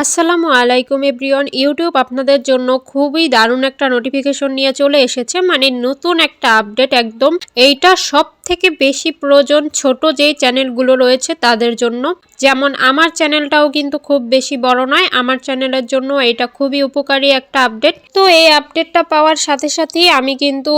আসসালামু আলাইকুম everyone. YouTube আপনাদের জন্য খুবই দারুণ একটা নোটিফিকেশন নিয়ে চলে এসেছে, মানে নতুন একটা আপডেট একদম। এইটা সব থেকে বেশি প্রয়োজন ছোট যেই চ্যানেলগুলো রয়েছে তাদের জন্য। যেমন আমার চ্যানেলটাও কিন্তু খুব বেশি বড় নয়, আমার চ্যানেলের জন্য এটা খুবই উপকারী একটা আপডেট। তো এই আপডেটটা পাওয়ার সাথে সাথেই আমি কিন্তু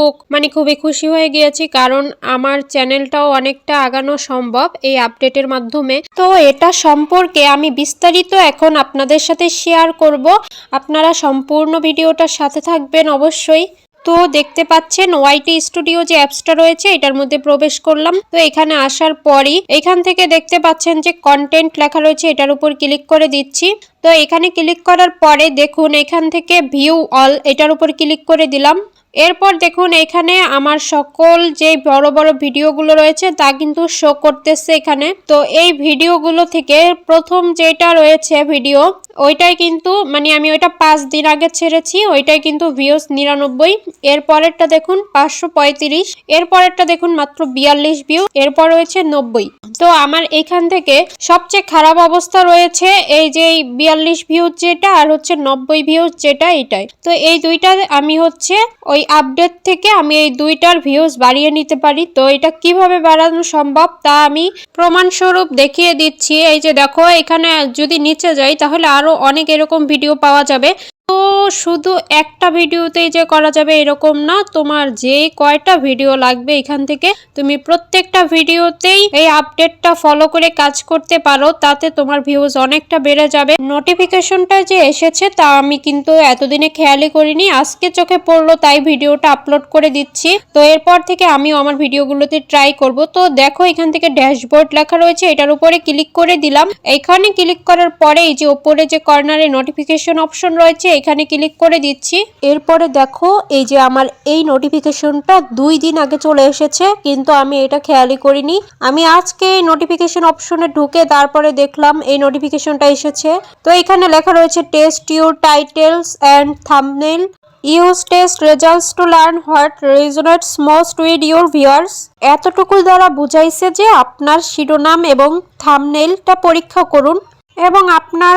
খুবই খুশি হয়ে গিয়েছি, কারণ আমার চ্যানেলটাও অনেকটা আগানো সম্ভব এই আপডেটের মাধ্যমে। তো এটা সম্পর্কে আমি বিস্তারিত এখন আপনাদের সাথে শেয়ার করব। আপনারা সম্পূর্ণ ভিডিওটার সাথে থাকবেন অবশ্যই। তো দেখতে পাচ্ছেন ওয়াইটি স্টুডিও যে অ্যাপসটা রয়েছে এটার মধ্যে প্রবেশ করলাম। তো এখানে আসার পরই এখান থেকে দেখতে পাচ্ছেন যে কন্টেন্ট লেখা রয়েছে, এটার উপর ক্লিক করে দিচ্ছি। তো এখানে ক্লিক করার পরে দেখুন এখান থেকে ভিউ অল এটার উপর ক্লিক করে দিলাম। এরপর দেখুন এখানে আমার সকল যে বড় বড় ভিডিওগুলো রয়েছে তা কিন্তু শো করতেছে এখানে। তো এই ভিডিওগুলো থেকে প্রথম যেটা রয়েছে ভিডিও ওইটাই কিন্তু আমি ওইটা 5 দিন আগে ছেড়েছি, ওইটাই কিন্তু ভিউজ 99। এর পরেরটা দেখুন 535, এর পরেরটা দেখুন মাত্র 42 ভিউ, এরপর রয়েছে 90। তো আমার এখান থেকে সবচেয়ে খারাপ অবস্থা রয়েছে এই যে 42 ভিউজ যেটা আর হচ্ছে 90 ভিউজ যেটা, এটাই। তো এই দুইটা আমি হচ্ছে ওই আপডেট থেকে আমি এই দুইটার ভিউজ বাড়িয়ে নিতে পারি। তো এটা কিভাবে বাড়ানো সম্ভব তা আমি প্রমাণস্বরূপ দেখিয়ে দিচ্ছি। এই যে দেখো এখানে যদি নিচে যাই তাহলে আরো অনেক এরকম ভিডিও পাওয়া যাবে। তো শুধু একটা ভিডিওতেই যে করা যাবে এরকম না, তোমার যে কয়টা ভিডিও লাগবে এখান থেকে তুমি প্রত্যেকটা ভিডিওতেই এই আপডেটটা ফলো করে কাজ করতে পারো, তাতে তোমার ভিউজ অনেকটা বেড়ে যাবে। নোটিফিকেশনটা যে এসেছে তা আমি কিন্তু এতদিনে খেয়ালই করিনি, আজকে চোখে পড়লো তাই ভিডিওটা আপলোড করে দিচ্ছি। তো এরপর থেকে আমিও আমার ভিডিওগুলোতে ট্রাই করব। তো দেখো এখান থেকে ড্যাশবোর্ড লেখা রয়েছে, এটার উপরে ক্লিক করে দিলাম। এখানে ক্লিক করার পরে এই যে উপরে যে কর্নারে নোটিফিকেশন অপশন রয়েছে এখানে ক্লিক করে দিচ্ছি। এরপরে দেখো এই যে আমার এই নোটিফিকেশনটা 2 দিন আগে চলে এসেছে, কিন্তু আমি এটা খেয়ালই করিনি। আমি আজকে এই নোটিফিকেশন অপশনে ঢুকে তারপরে দেখলাম এই নোটিফিকেশনটা এসেছে। তো এখানে লেখা রয়েছে test your titles and thumbnail, use test results to learn what রেজোনেটস most with your viewers. এতটুকু দ্বারা বুঝাইছে যে আপনার শিরোনাম এবং থাম্বনেলটা পরীক্ষা করুন এবং আপনার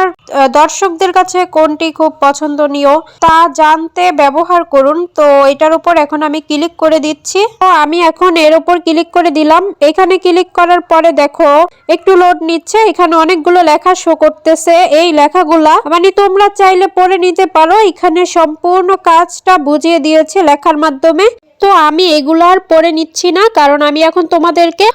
দর্শকদের কাছে কোনটি খুব পছন্দনীয় তা জানতে ব্যবহার করুন। তো এটার উপর এখন আমি ক্লিক করে দিচ্ছি। তো আমি এখন এর উপর ক্লিক করে দিলাম। এখানে ক্লিক করার পরে দেখো একটু লোড নিচ্ছে, এখানে অনেকগুলো লেখা শো করতেছে। এই লেখাগুলা তোমরা চাইলে পড়ে নিতে পারো, এখানে সম্পূর্ণ কাজটা বুঝিয়ে দিয়েছে লেখার মাধ্যমে। তো আমি এগুলার পড়ে নিচ্ছি না, কারণ আমি এখন তোমাদেরকে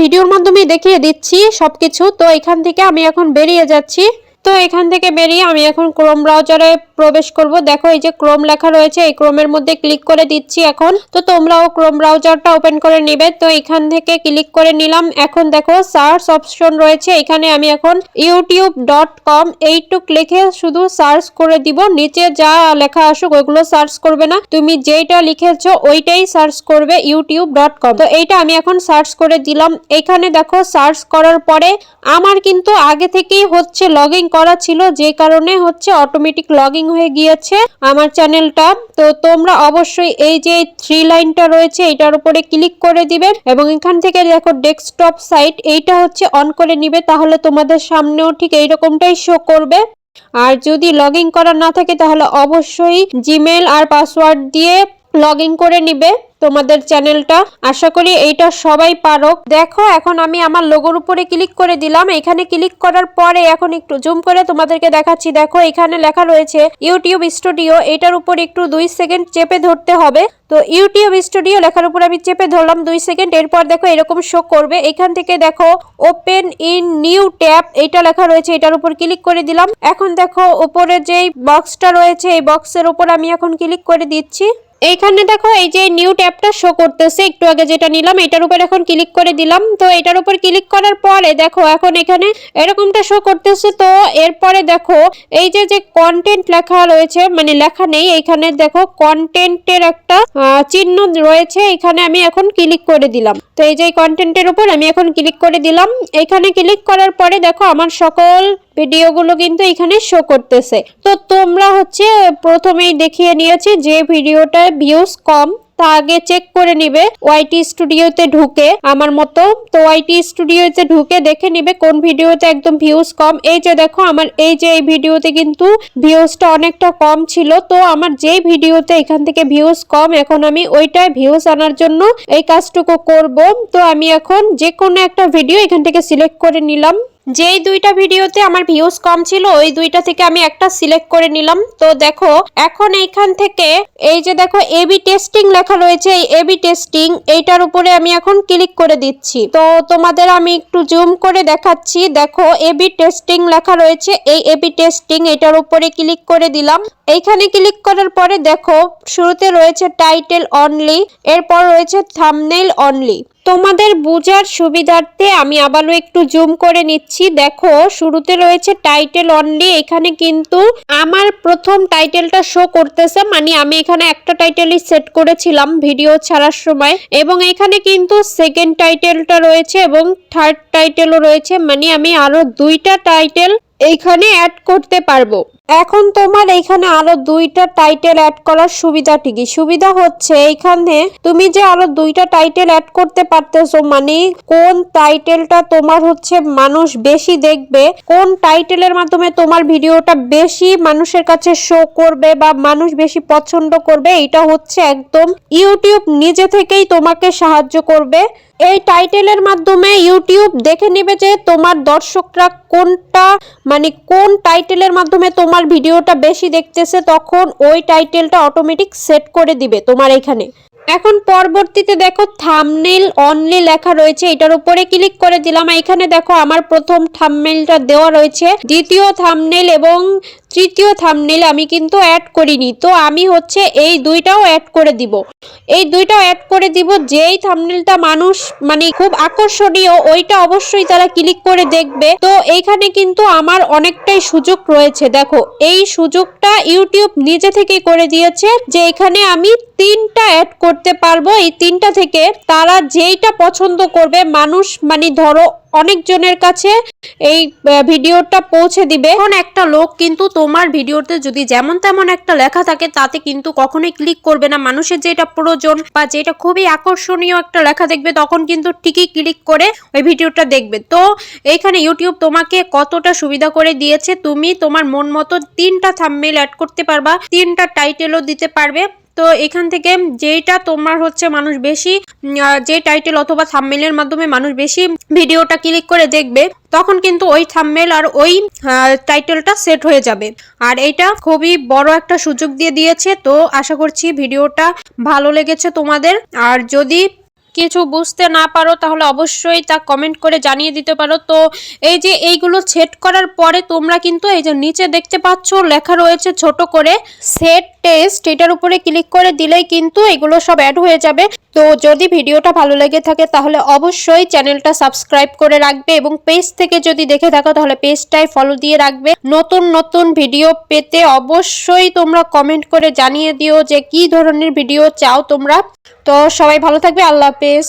ভিডিওর মাধ্যমে দেখিয়ে দিচ্ছি সবকিছু। তো এখান থেকে আমি এখন বেরিয়ে যাচ্ছি। তো এখান থেকে বেরিয়ে আমি এখন ক্রোম ব্রাউজারে প্রবেশ করব। দেখো এই যে ক্রোম লেখা রয়েছে, এই ক্রোমের মধ্যে ক্লিক করে দিচ্ছি এখন। তো তোমরাও ক্রোম ব্রাউজারটা ওপেন করে নিবে। তো এখান থেকে ক্লিক করে নিলাম। এখন দেখো সার্চ অপশন রয়েছে, এখানে আমি এখন youtube.com এইটুক লিখে শুধু সার্চ করে দিব। নিচে যা লেখা আসুক ওইগুলো সার্চ করবে না, তুমি যেটা লিখেছো ওইটাই সার্চ করবে youtube.com। তো এইটা আমি এখন সার্চ করে দিলাম। এখানে দেখো সার্চ করার পরে আমার কিন্তু আগে থেকেই হচ্ছে লগইন করা ছিল, যে কারণে হচ্ছে অটোমেটিক লগইন হয়ে গিয়েছে আমার চ্যানেলটা। তো তোমরা অবশ্যই এই যে 3 লাইনটা রয়েছে এটার উপরে ক্লিক করে দিবে এবং এখান থেকে দেখো ডেস্কটপ সাইট এইটা হচ্ছে অন করে নিবে, তাহলে তোমাদের সামনেও ঠিক এইরকমটাই শো করবে। আর যদি লগইন করা না থাকে তাহলে অবশ্যই জিমেল আর পাসওয়ার্ড দিয়ে লগইন করে নিবে তোমাদের চ্যানেলটা। আশা করি এইটা সবাই পারো। দেখো এখন আমি আমার লোগোর উপরে ক্লিক করে দিলাম। এখানে ক্লিক করার পরে এখন একটু জুম করে তোমাদেরকে দেখাচ্ছি। দেখো এখানে লেখা রয়েছে ইউটিউব স্টুডিও, এটার উপর একটু 2 সেকেন্ড চেপে ধরতে হবে। তো ইউটিউব স্টুডিও লেখার উপর আমি চেপে ধরলাম 2 সেকেন্ড। এরপর দেখো এরকম শো করবে। এখান থেকে দেখো ওপেন ইন নিউ ট্যাব এইটা লেখা রয়েছে, এটার উপর ক্লিক করে দিলাম। এখন দেখো উপরে যেই বক্সটা রয়েছে এই বক্সের উপর আমি এখন ক্লিক করে দিচ্ছি। এইখানে দেখো এই যে নিউ ট্যাবটা শো করতেছে, একটু আগে যেটা নিলাম এটার উপর এখন ক্লিক করে দিলাম। তো এটার উপর ক্লিক করার পরে দেখো এখন এখানে এরকমটা শো করতেছে। তো এরপরে দেখো এই যে কন্টেন্ট লেখা রয়েছে, লেখা নেই, এখানে দেখো কন্টেন্টের একটা চিহ্ন রয়েছে, এখানে আমি এখন ক্লিক করে দিলাম। তো এই যে কন্টেন্টের উপর আমি এখন ক্লিক করে দিলাম। এখানে ক্লিক করার পরে দেখো আমার সকল ভিডিওগুলো কিন্তু এখানে শো করতেছে। তো তোমরা হচ্ছে প্রথমেই দেখিয়ে নিয়েছি যে ভিডিওটা ভিউজ কম তা আগে চেক করে নিবে ওয়াইটি স্টুডিওতে ঢুকে আমার মতো। তো ওয়াইটি স্টুডিওতে ঢুকে দেখে নিবে কোন ভিডিওতে একদম ভিউজ কম। এই যে দেখো আমার এই যে এই ভিডিওতে কিন্তু ভিউজটা অনেকটা কম ছিল। তো আমার যেই ভিডিওতে এখান থেকে ভিউজ কম, এখন আমি ওইটাই ভিউজ আনার জন্য এই কাজটুকু করব। তো আমি এখন যে কোনো একটা ভিডিও এখান থেকে সিলেক্ট করে নিলাম। যেই দুইটা ভিডিওতে আমার ভিউজ কম ছিল ওই দুইটা থেকে আমি একটা সিলেক্ট করে নিলাম। তো দেখো এখন এইখান থেকে এই যে দেখো এবি টেস্টিং লেখা রয়েছে, এই এবি টেস্টিং এইটার উপরে আমি এখন ক্লিক করে দিচ্ছি। তো তোমাদের আমি একটু জুম করে দেখাচ্ছি। দেখো এবি টেস্টিং লেখা রয়েছে, এই এবি টেস্টিং এটার উপরে ক্লিক করে দিলাম। এইখানে ক্লিক করার পরে দেখো শুরুতে রয়েছে টাইটেল অনলি, এরপর রয়েছে থাম্বনেইল অনলি। তোমাদের বোঝার সুবিধার্থে আমি আবারও একটু জুম করে নিচ্ছি। দেখো শুরুতে রয়েছে টাইটেল অনলি, এখানে কিন্তু আমার প্রথম টাইটেলটা শো করতেছে, মানে আমি এখানে একটা টাইটেলই সেট করেছিলাম ভিডিও ছাড়ার সময়, এবং এখানে কিন্তু সেকেন্ড টাইটেলটা রয়েছে এবং থার্ড টাইটেলও রয়েছে, মানে আমি আরো দুইটা টাইটেল এইখানে অ্যাড করতে পারবো। এখন তোমার এইখানে আরো দুইটা টাইটেল অ্যাড করার সুবিধাটি কি? সুবিধা হচ্ছে এইখানে তুমি যে আরো দুইটা টাইটেল অ্যাড করতে পারতেছো, মানে কোন টাইটেলটা তোমার হচ্ছে মানুষ বেশি দেখবে, কোন টাইটেলের মাধ্যমে তোমার ভিডিওটা বেশি মানুষের কাছে শো করবে বা মানুষ বেশি পছন্দ করবে, এটা হচ্ছে একদম ইউটিউব নিজে থেকেই তোমাকে সাহায্য করবে। এই টাইটেলের মাধ্যমে ইউটিউব দেখে নেবে যে তোমার দর্শকরা কোনটা, মানে কোন টাইটেলের মাধ্যমে তোমার ভিডিওটা বেশি দেখতেছে, তখন ওই টাইটেলটা অটোমেটিক সেট করে দিবে তোমার এখানে। এখন পরবর্তীতে দেখো থাম্বনেইল অনলি লেখা রয়েছে, এটার উপরে ক্লিক করে দিলাম। এখানে দেখো আমার প্রথম থাম্বনেইলটা দেওয়া রয়েছে, দ্বিতীয় থাম্বনেইল এবং তৃতীয় থাম্বনেইল আমি কিন্তু অ্যাড করিনি। তো আমি হচ্ছে এই দুইটাও অ্যাড করে দিব, এই দুইটাও অ্যাড করে দিব। যেই থাম্বনেইলটা মানুষ মানে খুব আকর্ষণীয় ওইটা অবশ্যই তারা ক্লিক করে দেখবে। তো এইখানে কিন্তু আমার অনেকটাই সুযোগ রয়েছে। দেখো এই সুযোগটা ইউটিউব নিজে থেকে করে দিয়েছে যে এখানে আমি তিনটা অ্যাড করতে পারবো, এই তিনটা থেকে তারা যেইটা পছন্দ করবে মানুষ, মানে ধরো অনেকজনের কাছে এই ভিডিওটা পৌঁছে দিবে। এখন একটা লোক কিন্তু তোমার ভিডিওতে যদি যেমন তেমন একটা লেখা থাকে তাতে কিন্তু কখনোই ক্লিক করবে না। মানুষের যেটা প্রয়োজন বা যেটা খুবই আকর্ষণীয় একটা লেখা দেখবে তখন কিন্তু ঠিকই ক্লিক করে ওই ভিডিওটা দেখবে। তো এইখানে ইউটিউব তোমাকে কতটা সুবিধা করে দিয়েছে, তুমি তোমার মন মতো তিনটা থাম্বনেইল অ্যাড করতে পারবা, তিনটা টাইটেলও দিতে পারবে। তো এখান থেকে যেটা তোমার হচ্ছে মানুষ বেশি, যে টাইটেল অথবা থাম্বনেইলের মাধ্যমে মানুষ বেশি ভিডিওটা ক্লিক করে দেখবে তখন কিন্তু ওই থাম্বনেইল আর ওই টাইটেলটা সেট হয়ে যাবে। আর এটা খুবই বড় একটা সুযোগ দিয়ে দিয়েছে। তো আশা করছি ভিডিওটা ভালো লেগেছে তোমাদের। আর যদি কিছু বুঝতে না পারো তাহলে অবশ্যই তা কমেন্ট করে জানিয়ে দিতে পারো। তো এই যে এইগুলো সেট করার পরে তোমরা কিন্তু এই যে নিচে দেখতে পাচ্ছ লেখা রয়েছে ছোট করে সেট টেস্ট, এটার উপরে ক্লিক করে দিলেই কিন্তু এগুলো সব অ্যাড হয়ে যাবে। তো যদি ভিডিওটা ভালো লেগে থাকে তাহলে অবশ্যই চ্যানেলটা সাবস্ক্রাইব করে রাখবে, এবং পেজ থেকে যদি দেখে থাকো তাহলে পেজটাই ফলো দিয়ে রাখবে। নতুন নতুন ভিডিও পেতে অবশ্যই তোমরা কমেন্ট করে জানিয়ে দিও যে কি ধরনের ভিডিও চাও তোমরা। তো সবাই ভালো থাকবে, আল্লাহ হাফেজ।